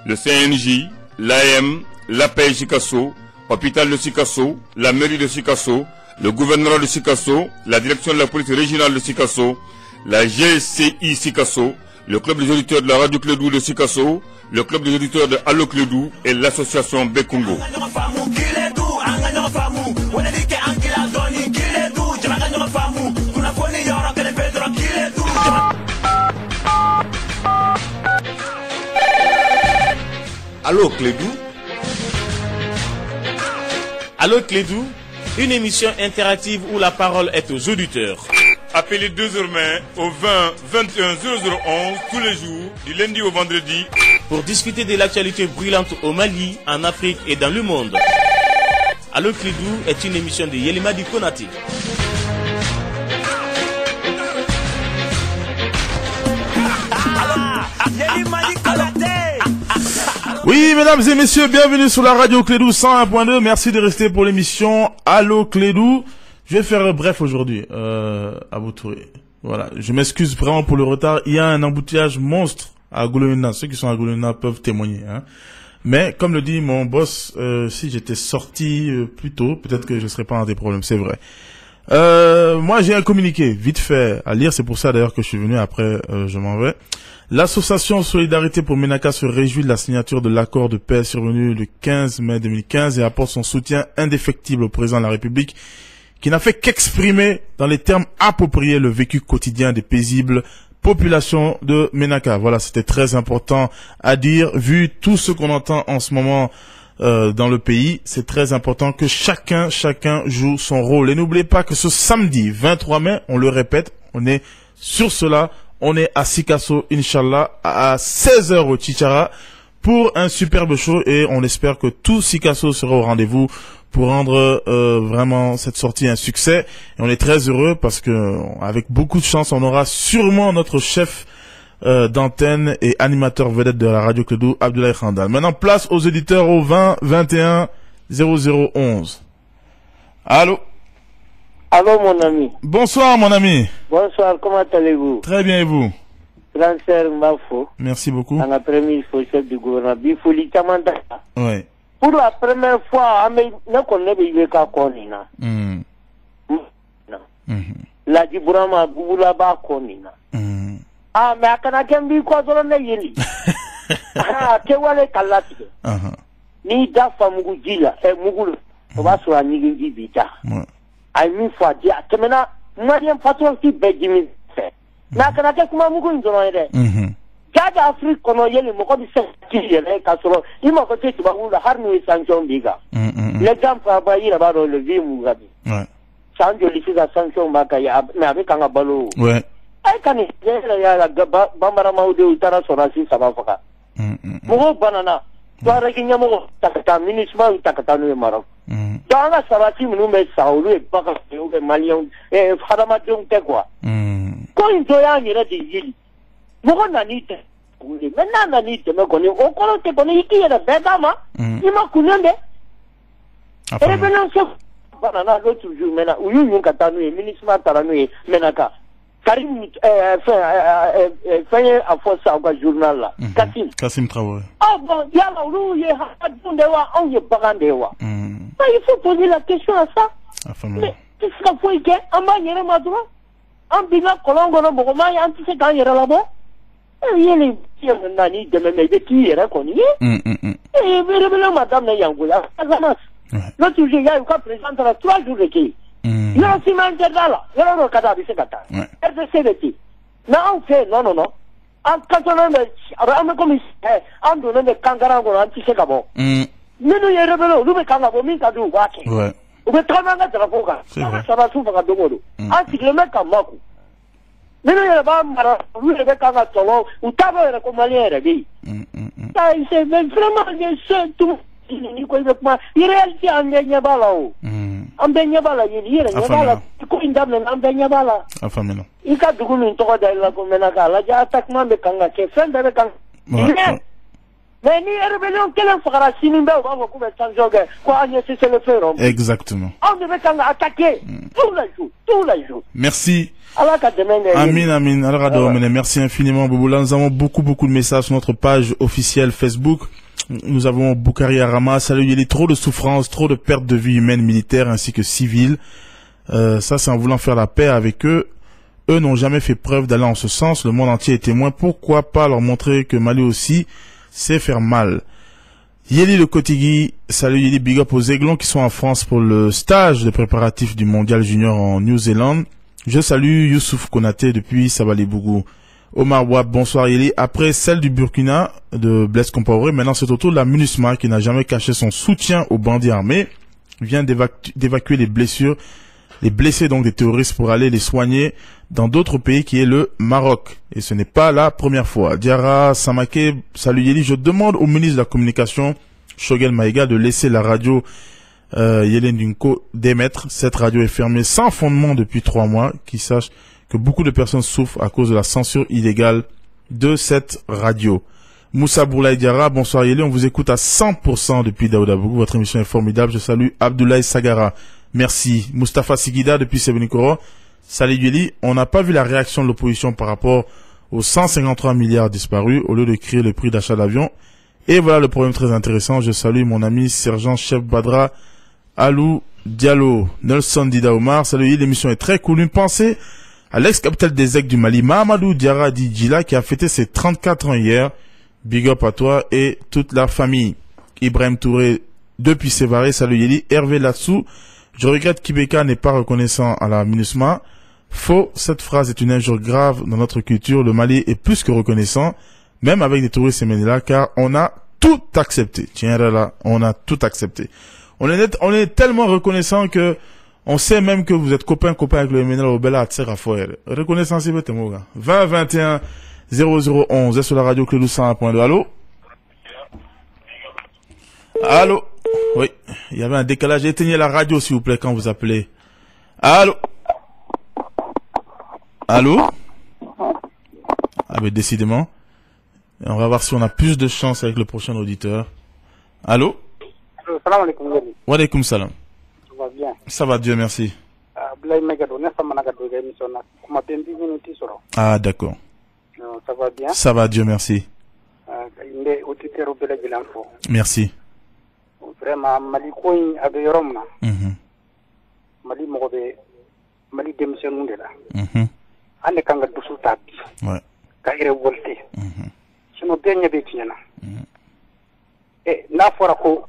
le CNJ, l'AM, l'APEJ Sikasso, Hôpital de Sikasso, la mairie de Sikasso, le gouvernement de Sikasso, la direction de la police régionale de Sikasso, la GCI Sikasso, le club des auditeurs de la radio Clédou de Sikasso, le club des auditeurs de Allo Clédou et l'association Bekungo. Allo Clédou. Allo Clédou, une émission interactive où la parole est aux auditeurs. Appelez désormais au 20 21 0011 tous les jours, du lundi au vendredi, pour discuter de l'actualité brûlante au Mali, en Afrique et dans le monde. Allo Clédou est une émission de Yelimadi Konati. Oui, mesdames et messieurs, bienvenue sur la radio Clédou 101.2. Merci de rester pour l'émission Allo Clédou. Je vais faire bref aujourd'hui, à vous Touré. Voilà, je m'excuse vraiment pour le retard. Il y a un embouteillage monstre à Goulouna. Ceux qui sont à Goulouna peuvent témoigner, hein. Mais comme le dit mon boss, si j'étais sorti plus tôt, peut-être que je serais pas dans des problèmes. C'est vrai. Moi, j'ai un communiqué vite fait à lire. C'est pour ça d'ailleurs que je suis venu. Après, je m'en vais. L'association Solidarité pour Ménaka se réjouit de la signature de l'accord de paix survenu le 15 mai 2015 et apporte son soutien indéfectible au président de la République qui n'a fait qu'exprimer dans les termes appropriés le vécu quotidien des paisibles populations de Ménaka. Voilà, c'était très important à dire vu tout ce qu'on entend en ce moment dans le pays. C'est très important que chacun joue son rôle. Et n'oubliez pas que ce samedi 23 mai, on le répète, on est sur cela. On est à Sikasso, Inch'Allah, à 16h au Chichara pour un superbe show et on espère que tout Sikasso sera au rendez-vous pour rendre vraiment cette sortie un succès. Et on est très heureux parce que avec beaucoup de chance, on aura sûrement notre chef d'antenne et animateur vedette de la radio Clédou, Abdoulaye Khandal. Maintenant, place aux éditeurs au 20 21 0011. Allô? Allô mon ami. Bonsoir mon ami. Bonsoir, comment allez-vous? Très bien et vous? Transfert Mafo. Merci beaucoup. En la première fois chef du gouvernement. Bifoli Tamanda. Oui. Pour la première fois, ne connaît pas Konina. La Diburama Boulaba Konina. Ah, mais à Kanakambi Kodorone Yeli. Ah, Kewale Kalati. Ni Dafa Mugujila, et Mugul. On va sur la Nigi Bita. Ay min fɔ a di a tɛmɛna maliyɛn patriote bɛɛ dimi fɛ mɛ a kana kɛ kuma mugu in dɔrɔn ye dɛ jaa Afrique kɔnɔ yeli mɔgɔ bɛ se k'i yɛrɛ k'a sɔrɔ i mako tɛ tubabuw la hali n'u ye sanction b'i kan l'exemple a b'a yira b'a dɔn le vie Mugabe san joli sisan sanction b'a kan mɛ a bɛ kan ka balo o a ka nin yɛrɛ y'a la banbaramaw de u taara sɔrɔdasi 3 faga mɔgɔw banana tuareg ɲɛmɔgɔ ta ka taa MINUSMA y'u ta ka taa n'u ye Maroc donc an ka sarati minnu bɛ sa olu ye bagan u bɛ maliyɛnw hadamadenw tɛ quoi ko in dɔ y'an yɛrɛ de yeli mɔgɔ nan'i dɛmɛ mɛ n'a nan'i dɛmɛ kɔni o kɔrɔ tɛ kɔni i k'i yɛrɛ bɛɛ d'a ma i ma kunnen dɛ rébellion se banana l'autre jour maintenant u y'u ɲun ka taa n'u ye MINUSMA taara n'u ye Menaka Karim fɛn ye a fɔ sa u ka journal la Kassim Traoré bon yala olu ye hadamadenw de wa anw ye bagan de wa il faut poser la question à ça. Mais qu'est-ce qu'il faut y faire? En bas, il y a un madron. En bas, colongo, no bogoma, y a un petit peu quand il y a là-bas. Il y a les nani de même de qui est reconnu. Et le madame Yangoula, l'autre jour, il y a eu qu'à présenter 3 jours de qui. Il y a un ciment de là, il y a un cadavre, c'est kata. RDC de qui. Non, on fait, non. En cantonnement, comme ici, en donnant des kangarango, un petit peu comme Minu ye rebelo lube kanga bo min kadu wake ube tama nga drapo ka sara su faga dogodo anti le meka maku minu ye ba mara lube kanga tolo utabo ye ko maliere bi sai c'est vraiment je tout ni ko ibe kuma réalité ande nyabala o ambe nyabala yiri yere nyabala ko indamne ambe nyabala afamino ika dugu min to da la ko menaka la ja attaquement be kanga ke fende be kanga Mais ni rébellion quelle fera sinimbe on va couper changer quoi c'est le faire. Exactement. On devait attaquer tous les jours. Merci. Amin. Merci infiniment, Bouboula. Nous avons beaucoup de messages sur notre page officielle Facebook. Nous avons Boukari Arama. Salut, il y a trop de souffrances, trop de pertes de vie humaine, militaire ainsi que civile. Ça, c'est en voulant faire la paix avec eux. Eux n'ont jamais fait preuve d'aller en ce sens. Le monde entier est témoin. Pourquoi pas leur montrer que Mali aussi sait faire mal? Yeli le Kotigi, salut Yeli, big up aux Aiglons qui sont en France pour le stage de préparatifs du Mondial Junior en New Zealand. Je salue Youssouf Konaté depuis Sabali-Bougou. Omar Wab, bonsoir Yeli. Après celle du Burkina de Blaise Compaoré, maintenant c'est au tour de la MINUSMA qui n'a jamais caché son soutien aux bandits armés, vient d'évacuer les blessés donc des terroristes pour aller les soigner dans d'autres pays qui est le Maroc. Et ce n'est pas la première fois. Diara Samake, salut Yeli, je demande au ministre de la Communication, Shogel Maïga, de laisser la radio Yelen Dunko d'émettre. Cette radio est fermée sans fondement depuis 3 mois. Qu'il sache que beaucoup de personnes souffrent à cause de la censure illégale de cette radio. Moussa Boulaye Diara, bonsoir Yeli, on vous écoute à 100% depuis Daoudabougou. Votre émission est formidable. Je salue Abdoulaye Sagara. Merci. Mustafa Sigida depuis Sebenikoro. Salut Yeli, on n'a pas vu la réaction de l'opposition par rapport aux 153 milliards disparus au lieu de crier le prix d'achat d'avion. Et voilà le problème très intéressant. Je salue mon ami sergent-chef Badra Alou Diallo. Nelson Dida Omar. Salut Yeli, l'émission est très cool. Une pensée à l'ex-capitaine des EC du Mali, Mahamadou Diarra Djila, qui a fêté ses 34 ans hier. Big up à toi et toute la famille. Ibrahim Touré depuis Sévaré. Salut Yeli. Hervé Latsou. Je regrette qu'Ibeka n'est pas reconnaissant à la MINUSMA. Faux, cette phrase est une injure grave dans notre culture. Le Mali est plus que reconnaissant, même avec des touristes séménila, car on a tout accepté. Tiens là, on a tout accepté. On est tellement reconnaissant que on sait même que vous êtes copain avec le MNL au Bella Tserafoyer. Reconnaissance, c'est votre mot, 20 21 0011 sur la radio Clédou 101.2. Allô? Allô? Oui, il y avait un décalage. Éteignez la radio, s'il vous plaît, quand vous appelez. Allô? Allô? Ah, mais décidément. Et on va voir si on a plus de chance avec le prochain auditeur. Allô? Salam alaikum. Wa alaikum salam. Ça va bien? Ça va, Dieu merci. Ah, d'accord. Ça va bien? Ça va, Dieu merci. Merci. Vraiment, Mali koin abe yoromna. Mali mogobe Mali démissionne de là. Ane kanga dusu tabi. Ouais. Ka ire wolte. Sino benya be tinyana. Na fora ko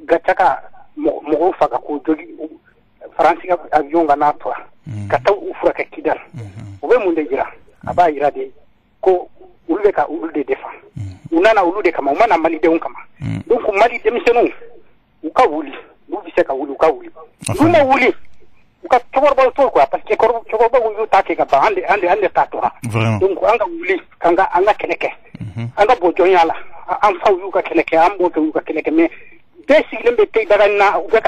gataka mo faka ko jogi France ga avion ga na toa. Kata ufura ka kidal. Obe munde jira. Aba irade ko ulde ka ulde defa. Unana ulude kama umana Mali de unkama. Donc Mali démissionne uka wuli. Ubise ka wuli uka wuli. Nuna wuli. Uka chokorba to quoi parce que chokorba wuli take ka ba ande tatora. Donc anga wuli kanga anga keleke. Anga bojo yala. Am fa yuka keleke am bojo yuka keleke mais basic lembe te daga na uka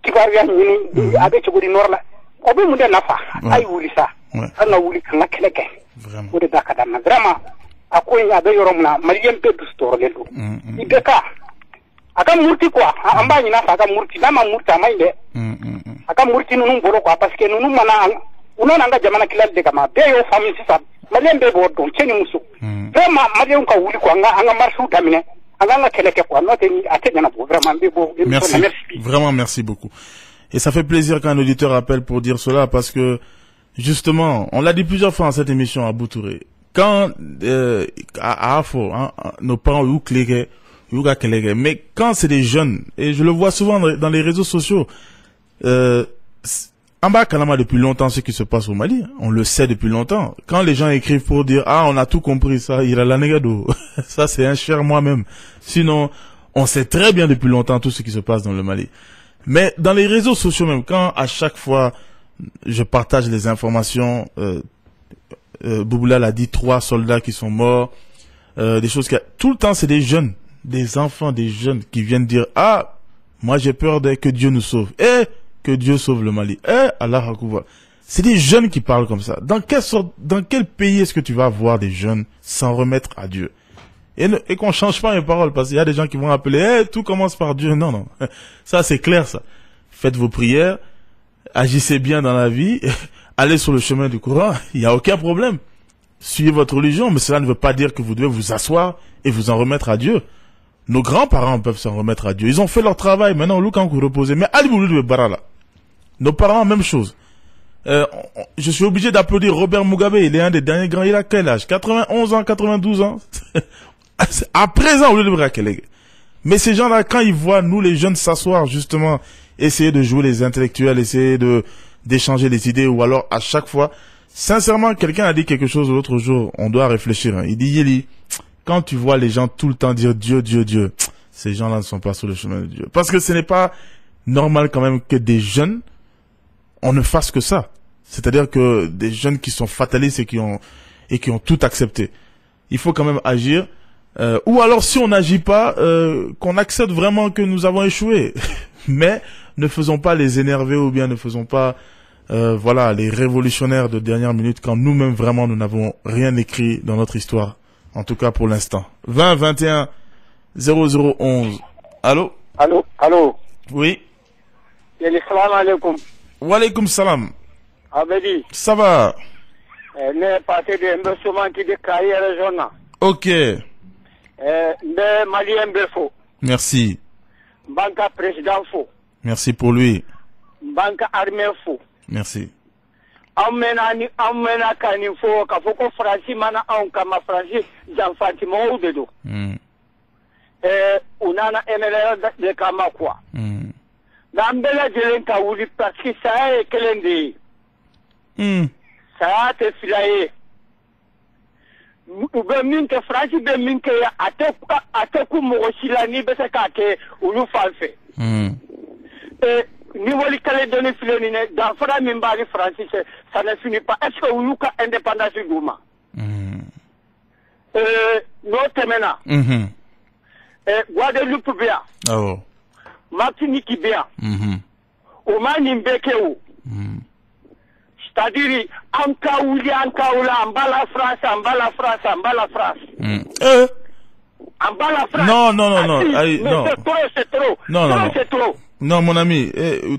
kibaru ya ni abe chogori norla. Obe munde nafa. Ay wuli sa. Anga wuli kanga keleke. Vraiment. Ode dakada na vraiment akoy abe yoromna Malien pe du store lelo. Ibeka aka murti quoi amba nyina aka murti na ma murti amainde aka murti nunu bolo quoi parce que nunu mana unona nga jamana kilal de kama be yo famille sisa Malien be bo don cheni musu vraiment Malien ka wuli quoi anga marchu tamine anga keleke quoi note ni atenya na vraiment be bo. Merci. Vraiment merci beaucoup. Et ça fait plaisir quand un auditeur appelle pour dire cela parce que justement, on l'a dit plusieurs fois dans cette émission à Boutouré. Quand à Afo, nos parents ou clé mais quand c'est des jeunes, et je le vois souvent dans les réseaux sociaux, en bas Kalama depuis longtemps ce qui se passe au Mali, on le sait depuis longtemps. Quand les gens écrivent pour dire on a tout compris ça, il a la négado, ça c'est un cher moi-même. Sinon, on sait très bien depuis longtemps tout ce qui se passe dans le Mali. Mais dans les réseaux sociaux même, quand à chaque fois je partage les informations, Bouboula l'a dit, 3 soldats qui sont morts, des choses tout le temps c'est des jeunes, des enfants, des jeunes qui viennent dire moi j'ai peur que Dieu nous sauve, que Dieu sauve le Mali, Allah Akouva. C'est des jeunes qui parlent comme ça. Dans quel pays est-ce que tu vas voir des jeunes s'en remettre à Dieu? Et qu'on change pas mes paroles, parce qu'il y a des gens qui vont appeler, tout commence par Dieu. Non, non. Ça, c'est clair, ça. Faites vos prières, agissez bien dans la vie, allez sur le chemin du Coran, il n'y a aucun problème. Suivez votre religion, mais cela ne veut pas dire que vous devez vous asseoir et vous en remettre à Dieu. Nos grands-parents peuvent s'en remettre à Dieu. Ils ont fait leur travail, maintenant, nous, quand vous reposez. Mais allez vous le barala. Nos parents, même chose. Je suis obligé d'applaudir Robert Mugabe, il est un des derniers grands, il a quel âge? 91 ans, 92 ans? À présent, au lieu de braquer. Mais ces gens-là, quand ils voient nous, les jeunes, s'asseoir, justement, essayer de jouer les intellectuels, essayer d'échanger les idées, ou alors, à chaque fois, sincèrement, quelqu'un a dit quelque chose l'autre jour, on doit réfléchir, hein. Il dit, Yeli, quand tu vois les gens tout le temps dire Dieu, Dieu, Dieu, ces gens-là ne sont pas sur le chemin de Dieu. Parce que ce n'est pas normal quand même que des jeunes, on ne fasse que ça. C'est-à-dire que des jeunes qui sont fatalistes et qui ont tout accepté. Il faut quand même agir. Ou alors, si on n'agit pas, qu'on accepte vraiment que nous avons échoué. Mais ne faisons pas les énerver ou bien ne faisons pas, voilà, les révolutionnaires de dernière minute quand nous-mêmes vraiment nous n'avons rien écrit dans notre histoire. En tout cas pour l'instant. 20 21 0011. Allô? Allô? Allô? Oui. Salam alaikum. Wa alaikum salam. Abedi. Ça va? Ne parti de investissement qui de carrière région. Ok. Ne Malien Befo. Merci. Banque président faux. Merci pour lui. Banque armée faux. Merci. Amena kani fo ka foko Franci mana on kama Franci Jean Fatima Oudedo. Unana MLR de kama kwa. Na mbele jelen ka wuli parce que ça est kelende. Ça te filaye. Ube minke Franci be minke ya ateku mo silani be se ka ke ulu falfe. Ni wali Calédonie filoni ne dans fara min bari français ça ne finit pas est-ce que vous ka indépendance du Gouma no temena Guadeloupe bien Martinique bien Oman mbeke ou c'est-à-dire ankaoula ambala France non non c'est trop non c'est trop. Non, mon ami,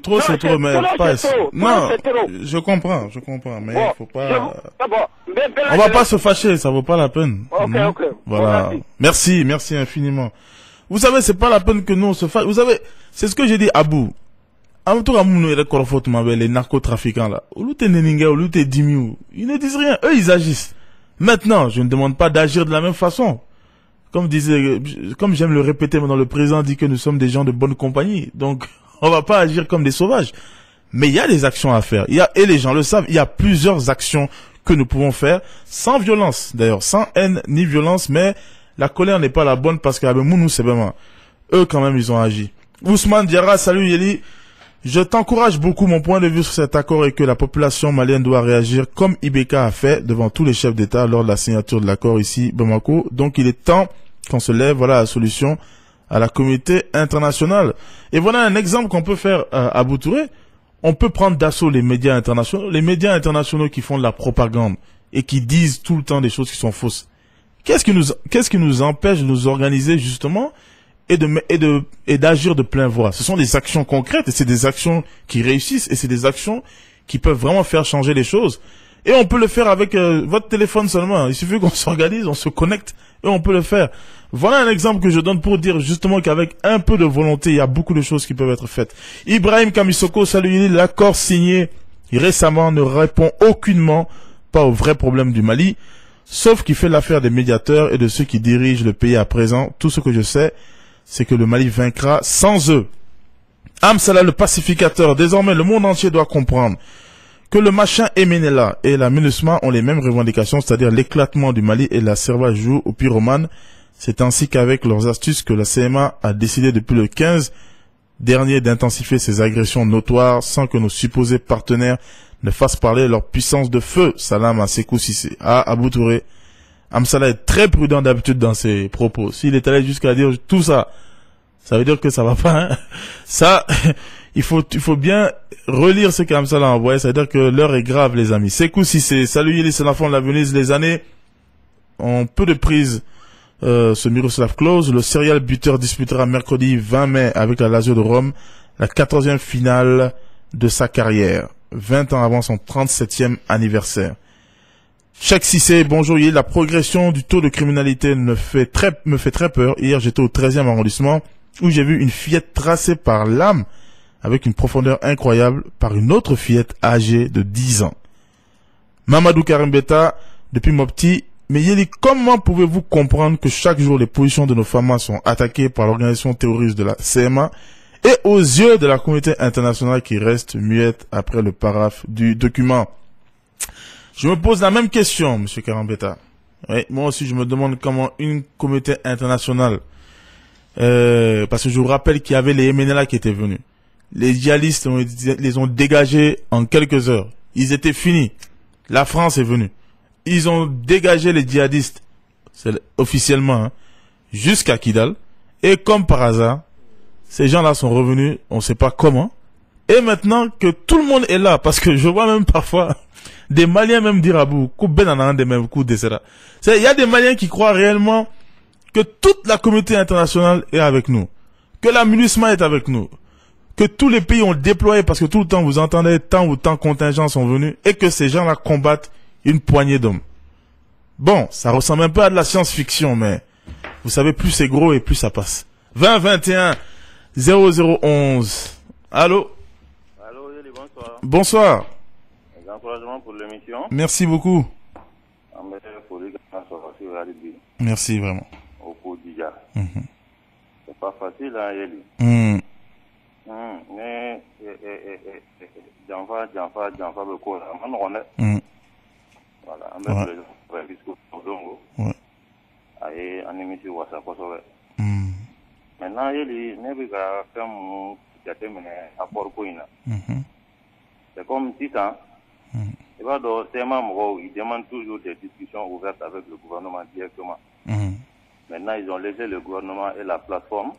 trop c'est trop, mais pas... Non, je comprends, mais il faut pas... On va pas se fâcher, ça vaut pas la peine. Ok. Voilà. Merci infiniment. Vous savez, c'est pas la peine que nous on se fâche. Vous savez, c'est ce que j'ai dit à Abou. Les narcotrafiquants là. Ils ne disent rien, eux ils agissent. Maintenant, je ne demande pas d'agir de la même façon. Comme j'aime le répéter, maintenant le président dit que nous sommes des gens de bonne compagnie. Donc, on va pas agir comme des sauvages. Mais il y a des actions à faire. Et les gens le savent, il y a plusieurs actions que nous pouvons faire sans violence. D'ailleurs, sans haine ni violence, mais la colère n'est pas la bonne parce qu'avec nous, c'est vraiment, eux quand même, ils ont agi. Ousmane Diarra, salut Yeli. Je t'encourage beaucoup. Mon point de vue sur cet accord est que la population malienne doit réagir comme Ibeka a fait devant tous les chefs d'État lors de la signature de l'accord ici, Bamako. Donc, il est temps qu'on se lève, voilà la solution à la communauté internationale. Et voilà un exemple qu'on peut faire à Boutouré. On peut prendre d'assaut les médias internationaux qui font de la propagande et qui disent tout le temps des choses qui sont fausses. Qu'est-ce qui nous empêche de nous organiser justement et d'agir de plein voie? Ce sont des actions concrètes et c'est des actions qui réussissent et c'est des actions qui peuvent vraiment faire changer les choses. Et on peut le faire avec votre téléphone seulement. Il suffit qu'on s'organise, on se connecte et on peut le faire. Voilà un exemple que je donne pour dire justement qu'avec un peu de volonté, il y a beaucoup de choses qui peuvent être faites. Ibrahim Kamisoko, salut, l'accord signé récemment ne répond aucunement pas aux vrais problèmes du Mali, sauf qu'il fait l'affaire des médiateurs et de ceux qui dirigent le pays à présent. Tout ce que je sais, c'est que le Mali vaincra sans eux. Amsala, le pacificateur, désormais le monde entier doit comprendre que le machin Emenela et la MINUSMA ont les mêmes revendications, c'est-à-dire l'éclatement du Mali et la Servajou au pyromane. C'est ainsi qu'avec leurs astuces que la CMA a décidé depuis le 15 dernier d'intensifier ses agressions notoires sans que nos supposés partenaires ne fassent parler leur puissance de feu. Salam à Sekou Cissé. Abou Touré. Amsala est très prudent d'habitude dans ses propos. S'il est allé jusqu'à dire tout ça, ça veut dire que ça va pas, hein. Ça, il faut bien relire ce qu'Amsala a envoyé. Ça veut dire que l'heure est grave, les amis. Sekou Cissé. Salut, Yéli, c'est l'enfant de la Venise. Les années ont peu de prise ce Miroslav Klose. Le serial buteur disputera mercredi 20 mai avec la Lazio de Rome la 14e finale de sa carrière, 20 ans avant son 37e anniversaire. Cheikh Cissé, bonjour. La progression du taux de criminalité me fait très peur. Hier, j'étais au 13e arrondissement où j'ai vu une fillette tracée par l'âme avec une profondeur incroyable par une autre fillette âgée de 10 ans. Mamadou Karimbeta, depuis Mopti, mais Yeli, comment pouvez-vous comprendre que chaque jour les positions de nos femmes sont attaquées par l'organisation terroriste de la CMA et aux yeux de la communauté internationale qui reste muette après le paraphe du document? Je me pose la même question, monsieur Karimbeta. Oui, moi aussi, je me demande comment une communauté internationale, parce que je vous rappelle qu'il y avait les MNLA qui étaient venus. Les djihadistes les ont dégagés en quelques heures. Ils étaient finis. La France est venue. Ils ont dégagé les djihadistes, officiellement, jusqu'à Kidal. Et comme par hasard, ces gens-là sont revenus, on ne sait pas comment. Et maintenant que tout le monde est là, parce que je vois même parfois des Maliens même dire à bout, il y a des Maliens qui croient réellement que toute la communauté internationale est avec nous, que la MINUSMA est avec nous, que tous les pays ont déployé, parce que tout le temps vous entendez tant ou tant contingents sont venus, et que ces gens-là combattent une poignée d'hommes. Bon, ça ressemble un peu à de la science-fiction, mais vous savez, plus c'est gros et plus ça passe. 20 21 0011. Allô? Allô, Yeli, bonsoir. Bonsoir. Les encouragements pour l'émission. Merci beaucoup. Merci vraiment. Au Kodija. C'est pas facile, hein, Yeli. Mais, Janfa, le cours, on est. Voilà, on met le discours au Dongo. Et en émission, ça passe. Maintenant, Yeli, n'est pas comme apport Koina. C'est comme 6 ans. Et bah, dans ces membres, ils demandent toujours des discussions ouvertes avec le gouvernement directement. Maintenant, ils ont laissé le gouvernement et la plateforme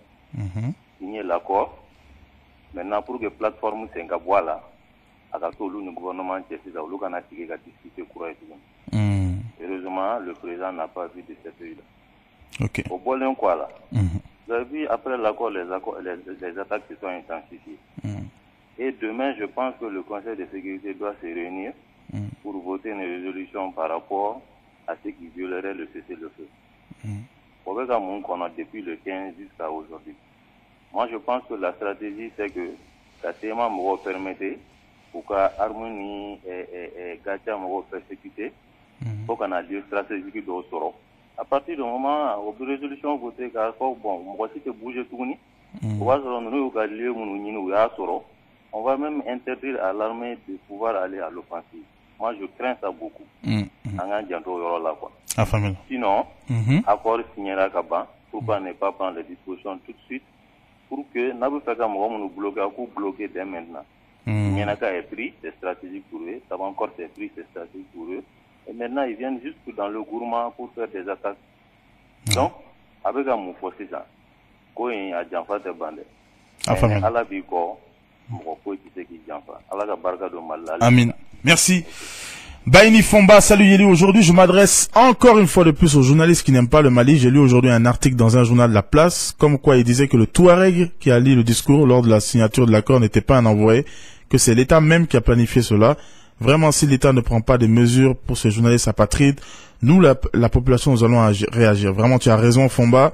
signer l'accord. Maintenant, pour que la plateforme s'engage là, avec tout le gouvernement, discuter heureusement, le président n'a pas vu de cette œil-là. Okay. Au Bolin, quoi là? Vous avez vu, après l'accord, les attaques se sont intensifiées. Et demain, je pense que le Conseil de sécurité doit se réunir pour voter une résolution par rapport à ce qui violerait le cessez-le-feu. Pour le moment qu'on a depuis le 15 jusqu'à aujourd'hui. Moi, je pense que la stratégie, c'est que la TMA me permettait pour qu'Harmonie et Gacha me persécuter, pour qu'on ait des stratégies qui doivent se rendre. À partir du moment où la résolution votée, bon, moi, si tu bouges tout, on va même interdire à l'armée de pouvoir aller à l'offensive. Moi, je crains ça beaucoup. Sinon, accord signera Kaba, pourquoi ne pas prendre les dispositions tout de suite pour que nous bloquer dès maintenant. Il y en a qu'à être pris, c'est stratégique pour eux. Ça va encore être pris, c'est stratégique pour eux. Et maintenant, ils viennent juste dans le gourmand pour faire des attaques. Donc, avec un mot forcé, ça, quand il y a des enfants de bandits, à la vie, Amin. Merci. Baini Fomba, salut Yeli. Aujourd'hui, je m'adresse encore une fois de plus aux journalistes qui n'aiment pas le Mali. J'ai lu aujourd'hui un article dans un journal de La Place, comme quoi il disait que le Touareg qui a lu le discours lors de la signature de l'accord n'était pas un envoyé, que c'est l'État même qui a planifié cela. Vraiment, si l'État ne prend pas des mesures pour ces journalistes apatrides, nous, la population, nous allons réagir. Vraiment, tu as raison, Fomba.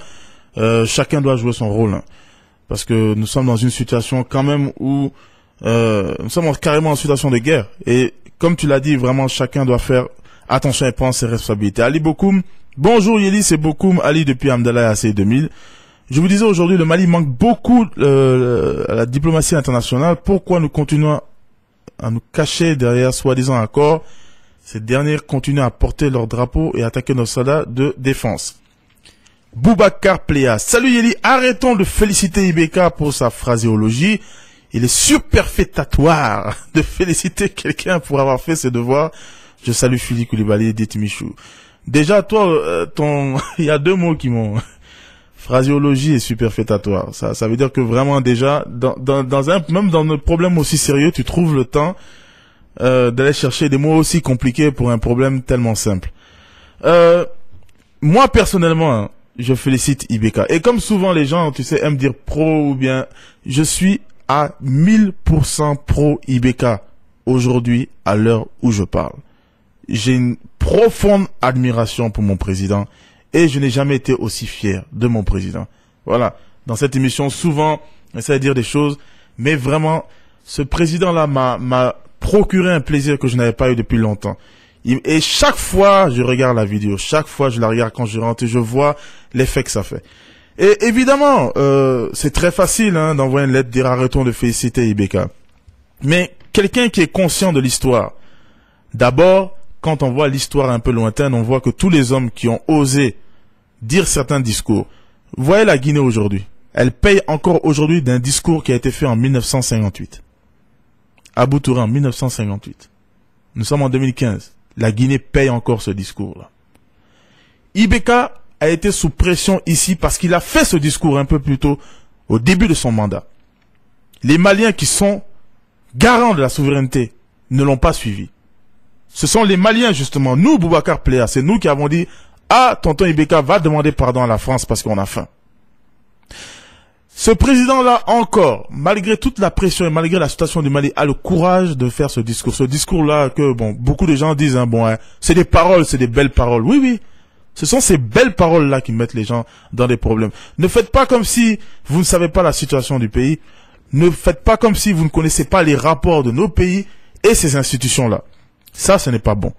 Chacun doit jouer son rôle. Hein. Parce que nous sommes dans une situation quand même où nous sommes carrément en situation de guerre. Et comme tu l'as dit, vraiment, chacun doit faire attention et prendre ses responsabilités. Ali Bokoum, bonjour Yeli, c'est Bokoum, Ali depuis Amdallah et AC 2000. Je vous disais aujourd'hui, le Mali manque beaucoup à la diplomatie internationale. Pourquoi nous continuons à nous cacher derrière soi-disant accords? Ces derniers continuent à porter leur drapeau et attaquer nos soldats de défense. Boubacar Pléa. Salut Yeli, arrêtons de féliciter Ibeka pour sa phraséologie. Il est superfétatoire de féliciter quelqu'un pour avoir fait ses devoirs. Je salue Philippe Koulibaly et Détimichou. Déjà, toi, il y a deux mots qui m'ont... Phraséologie et superfétatoire. Ça veut dire que vraiment déjà, même dans nos problèmes aussi sérieux, tu trouves le temps d'aller chercher des mots aussi compliqués pour un problème tellement simple. Moi, personnellement, je félicite Ibeka. Et comme souvent les gens, tu sais, aiment dire pro ou bien, je suis à 1000% pro Ibeka aujourd'hui à l'heure où je parle. J'ai une profonde admiration pour mon président et je n'ai jamais été aussi fier de mon président. Voilà. Dans cette émission, souvent, on essaie de dire des choses, mais vraiment, ce président-là m'a procuré un plaisir que je n'avais pas eu depuis longtemps. Et chaque fois, je regarde la vidéo, chaque fois, je la regarde quand je rentre et je vois l'effet que ça fait. Et évidemment, c'est très facile d'envoyer une lettre, dire arrêtons de féliciter Ibeka. Mais quelqu'un qui est conscient de l'histoire, d'abord, quand on voit l'histoire un peu lointaine, on voit que tous les hommes qui ont osé dire certains discours, voyez la Guinée aujourd'hui, elle paye encore aujourd'hui d'un discours qui a été fait en 1958. Abou Touré en 1958. Nous sommes en 2015. La Guinée paye encore ce discours-là. Ibeka a été sous pression ici parce qu'il a fait ce discours un peu plus tôt, au début de son mandat. Les Maliens qui sont garants de la souveraineté ne l'ont pas suivi. Ce sont les Maliens, justement, nous, Boubacar Pléa, c'est nous qui avons dit « Ah, tonton Ibeka va demander pardon à la France parce qu'on a faim. » Ce président-là encore, malgré toute la pression et malgré la situation du Mali, a le courage de faire ce discours. Ce discours-là que, bon, beaucoup de gens disent, c'est des paroles, c'est des belles paroles. Oui, oui. Ce sont ces belles paroles-là qui mettent les gens dans des problèmes. Ne faites pas comme si vous ne savez pas la situation du pays. Ne faites pas comme si vous ne connaissez pas les rapports de nos pays et ces institutions-là. Ça, ce n'est pas bon.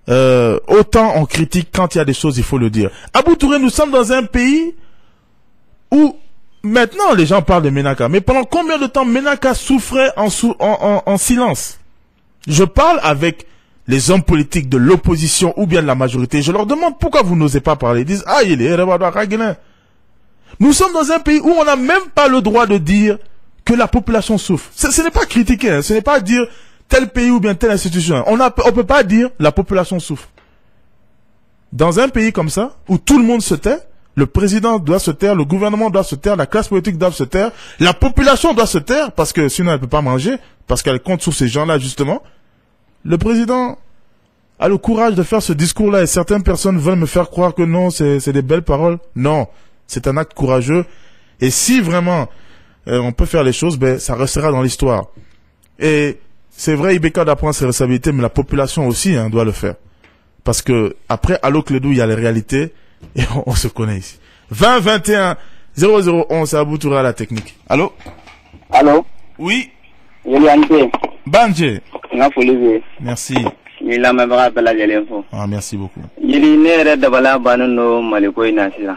Autant on critique quand il y a des choses, il faut le dire. Abou Touré, nous sommes dans un pays où maintenant les gens parlent de Ménaka. Mais pendant combien de temps Ménaka souffrait en silence? Je parle avec les hommes politiques de l'opposition ou bien de la majorité. Je leur demande pourquoi vous n'osez pas parler. Ils disent, ah, il est nous sommes dans un pays où on n'a même pas le droit de dire que la population souffre. Ce n'est pas critiquer, ce n'est pas dire tel pays ou bien telle institution. On peut pas dire la population souffre. Dans un pays comme ça, où tout le monde se tait, le président doit se taire, le gouvernement doit se taire, la classe politique doit se taire, la population doit se taire, parce que sinon elle peut pas manger, parce qu'elle compte sur ces gens-là justement. Le président a le courage de faire ce discours-là et certaines personnes veulent me faire croire que non, c'est des belles paroles. Non, c'est un acte courageux. Et si vraiment on peut faire les choses, ben ça restera dans l'histoire. Et c'est vrai, Ibeka doit prendre ses responsabilités, mais la population aussi doit le faire. Parce que après Allo Clédou, il y a les réalités et on se connaît ici. 20 21 0011, c'est Abou Touré à la technique. Allô? Allô? Oui. Yeliante. Banje. Merci. Merci. Ah, merci beaucoup. Yeli nere dabala banano maliko ina sila.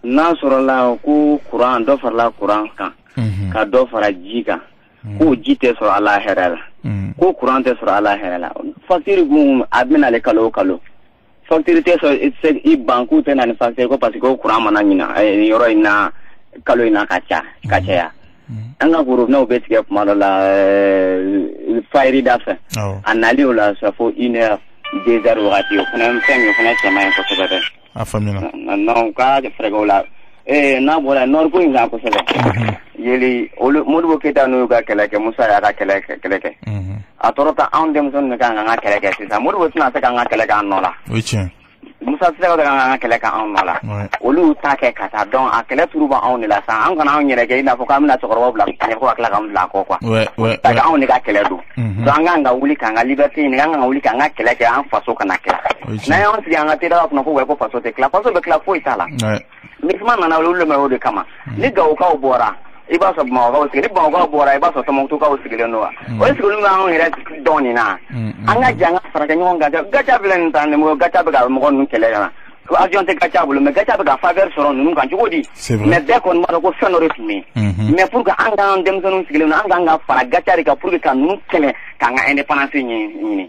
Na surala ku Quran do farla Quran kan. Ka do fara jika. Ku jite sur ala herala. Ku Quran te sur ala herala. Fakiri gum admina le kalo. Fakiri te so i banku te na fakiri ko parce que Quran mananyina yoro ina kalo ina kacha ya. Anga groupe na obetige kumala la fayri dafa anali ola ça faut 1 heure 2 heures radio kuna mfemi kuna chama ko sebete afamina non ka de fregola na bola nor ko inga ko sebete yeli modu boketa no ga keleke musa ya ga keleke atorota andem son ga nga keleke sisa modu botna ta ga keleke anola oui tiens musa sera ga keleke anola olu ta ke kata don akele turuba on la sa an kana on yere ke ina fo kamna to korwa bla ne ko akla kam bla ko kwa ouais ta ga on ga kele du so anga wuli kanga liberté ni anga wuli kanga keleke an faso kana kele na yon si anga tira ko ko ko faso te kla faso be kla fo itala misma na olu le me de kama ni ga o ka obora iba so ma ga o sigiri ba ga obora iba so tomo to ka o sigiri no o sigiri ma on yere doni na anga janga fara ga nyonga ga blen tan mo ga ta ga mo gon kele na avion te gacha bulu me gacha ga faveur soron nous kan jodi mais dès qu'on ma ko sonore fini mais pour que anga dem sonu sigile na anga fara gacha ka pour que nous kele kanga indépendance ni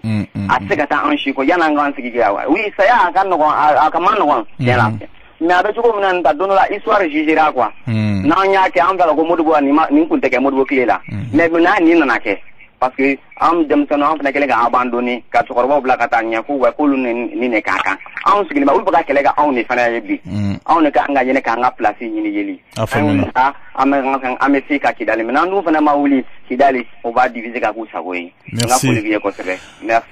atse ta anchi ko yana anga sigige wa oui ça ya kan no aka man no yela mais avec ko nan ta dono la histoire jugera quoi na nya ke anga ko modu bo ni kun te ke modu bo klela mais na ni na ke parce que am dem sono am na kele ga abandonné ka to korbo bla ka tanya ku wa kulu ni ne kaka am sigili ba ulba ka kele ga on ne fana yebi on ne ka anga yene ka nga place ni yeli am fi ka kidali mais nan fana ma wuli kidali on va diviser ka ku sagoyi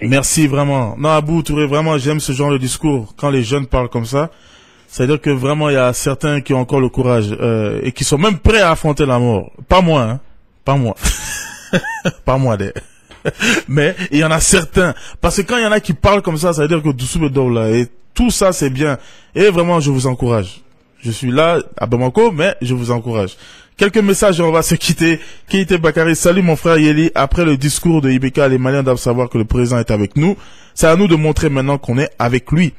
merci vraiment. Non, Abou Touré, vraiment j'aime ce genre de discours quand les jeunes parlent comme ça. C'est-à-dire que vraiment, il y a certains qui ont encore le courage et qui sont même prêts à affronter la mort. Pas moi, hein. Pas moi. Pas moi, mais il y en a certains. Parce que quand il y en a qui parlent comme ça veut dire que tout là. Et tout ça, c'est bien. Et vraiment, je vous encourage. Je suis là à Bamako, mais je vous encourage. Quelques messages et on va se quitter. Keïté Bakary, salut mon frère Yeli. Après le discours de Ibeka, les Maliens doivent savoir que le président est avec nous. C'est à nous de montrer maintenant qu'on est avec lui.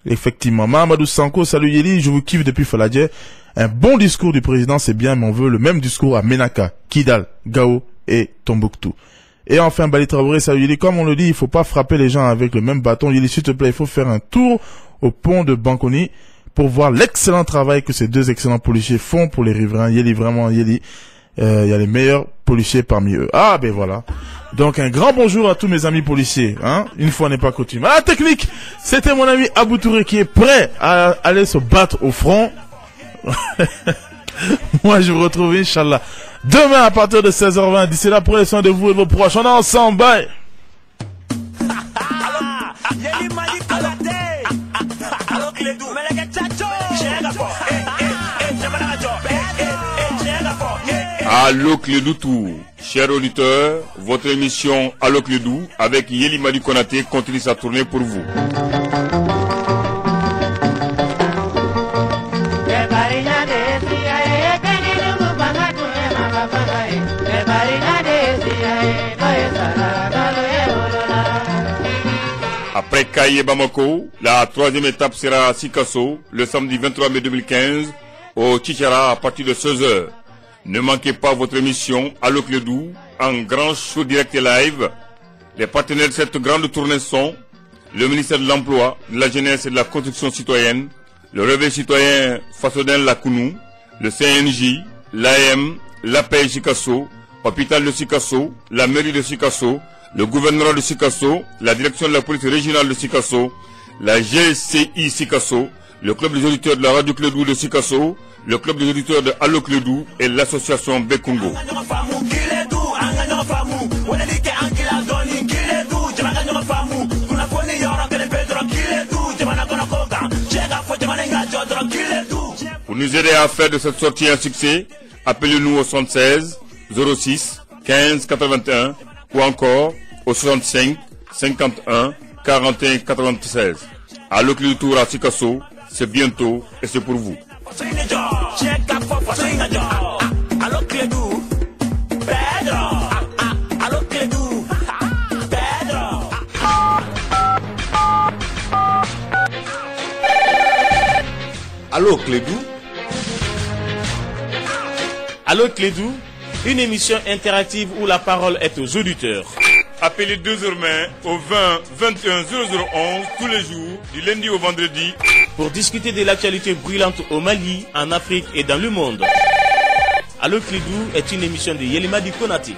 Effectivement. Mahamadou Sanko, salut Yeli, je vous kiffe depuis Faladje. Un bon discours du président, c'est bien, mais on veut le même discours à Menaka, Kidal, Gao et Tombouctou. Et enfin, Bali Traoré, salut Yeli. Comme on le dit, il faut pas frapper les gens avec le même bâton. Yeli, s'il te plaît, il faut faire un tour au pont de Bankoni pour voir l'excellent travail que ces deux excellents policiers font pour les riverains. Yeli, vraiment, Yeli, il y a les meilleurs policiers parmi eux. Ah, ben voilà. Donc, un grand bonjour à tous mes amis policiers, hein. Une fois n'est pas coutume. À la technique, c'était mon ami Abou Touré qui est prêt à aller se battre au front. Moi, je vous retrouve, Inch'Allah, demain à partir de 16h20. D'ici là, prenez soin de vous et de vos proches. On est ensemble. Bye. Allo Clédou Tour. Chers auditeurs, votre émission Allo Clédou avec Yeli Madi Konaté continue sa tournée pour vous. Après Kaye Bamako, la troisième étape sera à Sikasso le samedi 23 mai 2015 au Tchitchara à partir de 16h. Ne manquez pas votre émission Allo Clédou en grand show direct et live. Les partenaires de cette grande tournée sont le ministère de l'Emploi, de la Jeunesse et de la Construction Citoyenne, le Réveil Citoyen Fassodin Lakounou, le CNJ, l'AM, l'APEI Sikasso, Hôpital de Sikasso, la mairie de Sikasso, le gouvernement de Sikasso, la direction de la police régionale de Sikasso, la GCI Sikasso, le club des auditeurs de la radio Clédou de Sikasso, le club des auditeurs de Allo Clédou et l'association Bekungo. Pour nous aider à faire de cette sortie un succès, appelez-nous au 76 06 15 81 ou encore au 65 51 41 96. Allo Clédou Tour à Sikasso, c'est bientôt et c'est pour vous. Allo Clédou. Allo Clédou, une émission interactive où la parole est aux auditeurs. Appelez désormais au 20 21 0011 tous les jours, du lundi au vendredi, pour discuter de l'actualité brûlante au Mali, en Afrique et dans le monde. Allo Clédou est une émission de Yeli Madi Konaté.